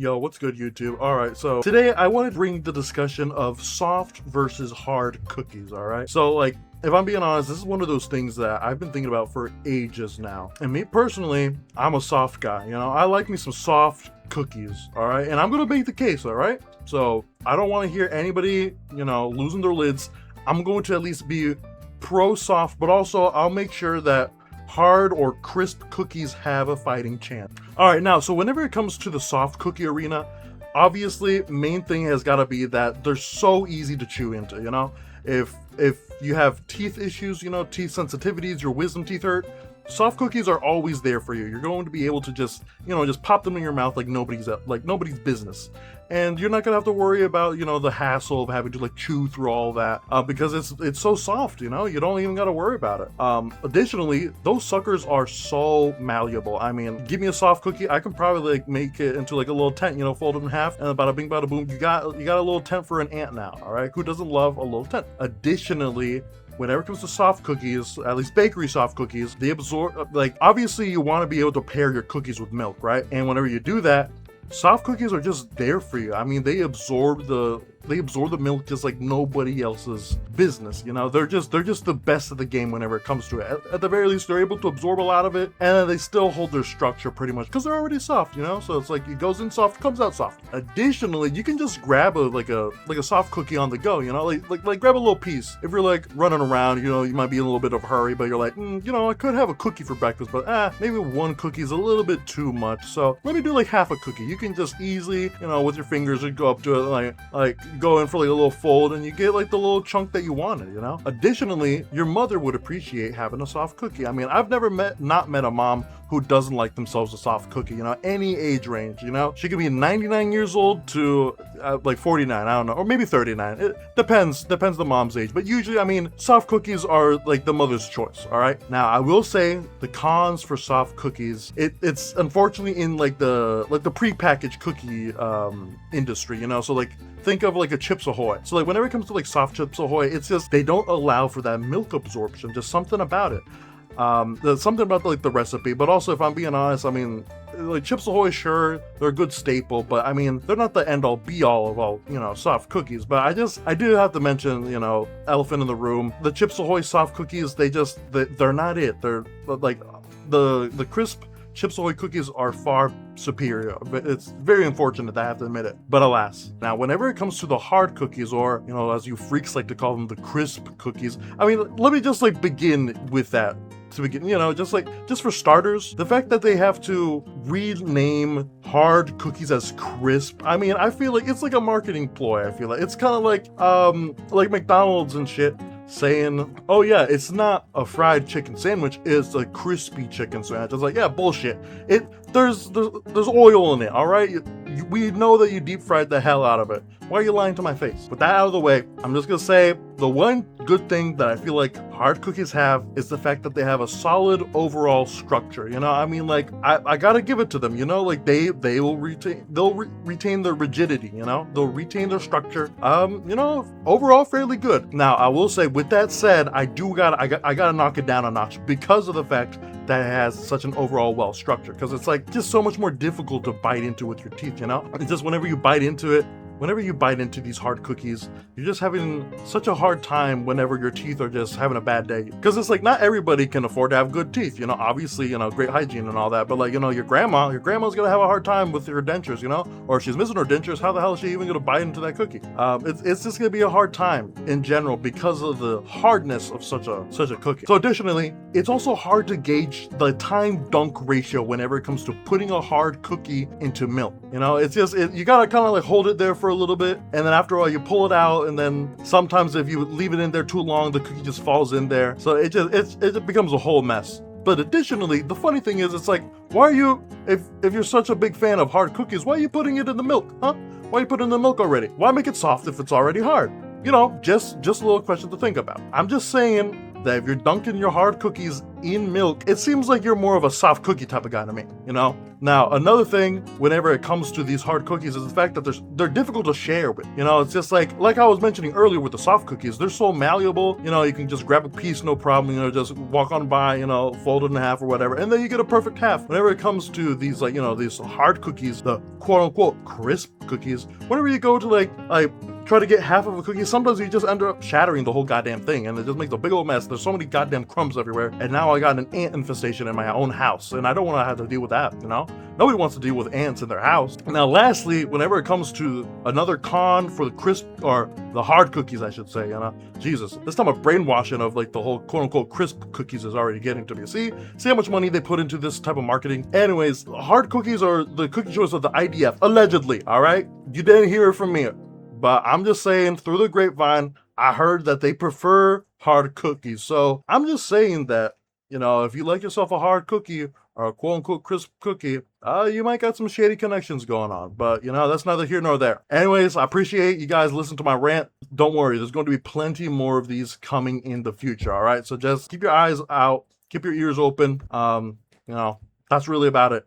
Yo, what's good, YouTube? All right, so today I want to bring the discussion of soft versus hard cookies, all right? So, like, if I'm being honest, this is one of those things that I've been thinking about for ages now. And me personally, I'm a soft guy, you know? I like me some soft cookies, all right? And I'm going to make the case, all right? So, I don't want to hear anybody, losing their lids. I'm going to at least be pro soft, but also I'll make sure that hard or crisp cookies have a fighting chance. All right, now, so whenever it comes to the soft cookie arena, obviously, main thing has got to be that they're so easy to chew into, you know? If you have teeth issues, teeth sensitivities, your wisdom teeth hurt, soft cookies are always there for you. You're going to be able to just pop them in your mouth like nobody's business. And you're not gonna have to worry about, the hassle of having to like chew through all that because it's so soft, you don't even gotta worry about it. Additionally, those suckers are so malleable. I mean, give me a soft cookie, I can probably like make it into like a little tent, fold it in half, and bada bing bada boom, you got a little tent for an ant now, all right? Who doesn't love a little tent? Additionally, whenever it comes to soft cookies, at least bakery soft cookies, they absorb, like, obviously you want to be able to pair your cookies with milk, right? And whenever you do that, soft cookies are just there for you. I mean, they absorb the milk just like nobody else's business. They're just the best of the game whenever it comes to it. At the very least, they're able to absorb a lot of it, and they still hold their structure pretty much because they're already soft. So it's like it goes in soft, comes out soft. Additionally, you can just grab a soft cookie on the go. Like grab a little piece. If you're like running around, you might be in a little bit of a hurry, but you're like, I could have a cookie for breakfast, but maybe one cookie is a little bit too much. So let me do like half a cookie. You can just easily, with your fingers, and go up to it, like go in for like a little fold, and you get like the little chunk that you wanted. Additionally, your mother would appreciate having a soft cookie. I mean, I've never met a mom who doesn't like themselves a soft cookie. Any age range. She could be 99 years old to like 49. I don't know, or maybe 39. It depends the mom's age. But usually, I mean, soft cookies are like the mother's choice. All right. Now, I will say the cons for soft cookies. It's unfortunately in like the prepackaged cookie industry. So like, think of like a Chips Ahoy. So like whenever it comes to like soft Chips Ahoy, it's just they don't allow for that milk absorption. Just something about it. There's something about like the recipe, but also if I'm being honest, I mean, like Chips Ahoy, sure, they're a good staple, but I mean, they're not the end all be all of all, soft cookies. But I do have to mention, elephant in the room. The Chips Ahoy soft cookies, they're not it. They're like the crisp Chips Ahoy cookies are far superior, but it's very unfortunate that I have to admit it. But alas, now whenever it comes to the hard cookies, or as you freaks like to call them, the crisp cookies, I mean, let me just like begin with that. To begin, just for starters, the fact that they have to rename hard cookies as crisp, I mean, I feel like it's like a marketing ploy. I feel like it's kind of like McDonald's and shit saying, oh yeah, it's not a fried chicken sandwich, it's a crispy chicken sandwich. It's like, yeah, bullshit. There's oil in it, all right? We know that you deep fried the hell out of it. Why are you lying to my face? With that out of the way, I'm just gonna say the one good thing that I feel like hard cookies have is the fact that they have a solid overall structure. I mean, like I gotta give it to them. Like they will retain their rigidity. They'll retain their structure. Overall fairly good. Now I will say, with that said, I gotta knock it down a notch because of the fact that it has such an overall well structure. Because it's like just so much more difficult to bite into with your teeth. It's just whenever you bite into these hard cookies, you're just having such a hard time whenever your teeth are just having a bad day. Because it's like, not everybody can afford to have good teeth, obviously, great hygiene and all that. But like, your grandma's gonna have a hard time with her dentures, or if she's missing her dentures, how the hell is she even gonna bite into that cookie? It's just gonna be a hard time in general because of the hardness of such a cookie. So additionally, it's also hard to gauge the time dunk ratio whenever it comes to putting a hard cookie into milk. It's just, you gotta kind of like hold it there for a little bit, and then after all you pull it out, and then sometimes if you leave it in there too long, the cookie just falls in there, so it becomes a whole mess. But additionally, the funny thing is, it's like, why are you, if you're such a big fan of hard cookies, why are you putting it in the milk, huh? Why are you putting it in the milk already? Why make it soft if it's already hard? Just a little question to think about. I'm just saying, that if you're dunking your hard cookies in milk, it seems like you're more of a soft cookie type of guy to me, you know? Now, another thing whenever it comes to these hard cookies is the fact that they're difficult to share with. You know, it's just like I was mentioning earlier with the soft cookies, they're so malleable, you know, you can just grab a piece, no problem, you know, just walk on by, you know, fold it in half or whatever, and then you get a perfect half. Whenever it comes to these, like, you know, these hard cookies, the quote unquote crisp cookies, whenever you go to like try to get half of a cookie, sometimes you just end up shattering the whole goddamn thing, and it just makes a big old mess. There's so many goddamn crumbs everywhere, and now I got an ant infestation in my own house, and I don't want to have to deal with that, you know? Nobody wants to deal with ants in their house. Now, lastly, whenever it comes to another con for the crisp, or the hard cookies, I should say, you know? Jesus, this time of brainwashing of like the whole quote-unquote crisp cookies is already getting to me. See how much money they put into this type of marketing? Anyways, hard cookies are the cookie choice of the IDF, allegedly, all right? You didn't hear it from me. But I'm just saying, through the grapevine, I heard that they prefer hard cookies. So I'm just saying that, you know, if you like yourself a hard cookie or a quote-unquote crisp cookie, you might got some shady connections going on. But, you know, that's neither here nor there. Anyways, I appreciate you guys listening to my rant. Don't worry, there's going to be plenty more of these coming in the future, all right? So just keep your eyes out, keep your ears open. You know, that's really about it.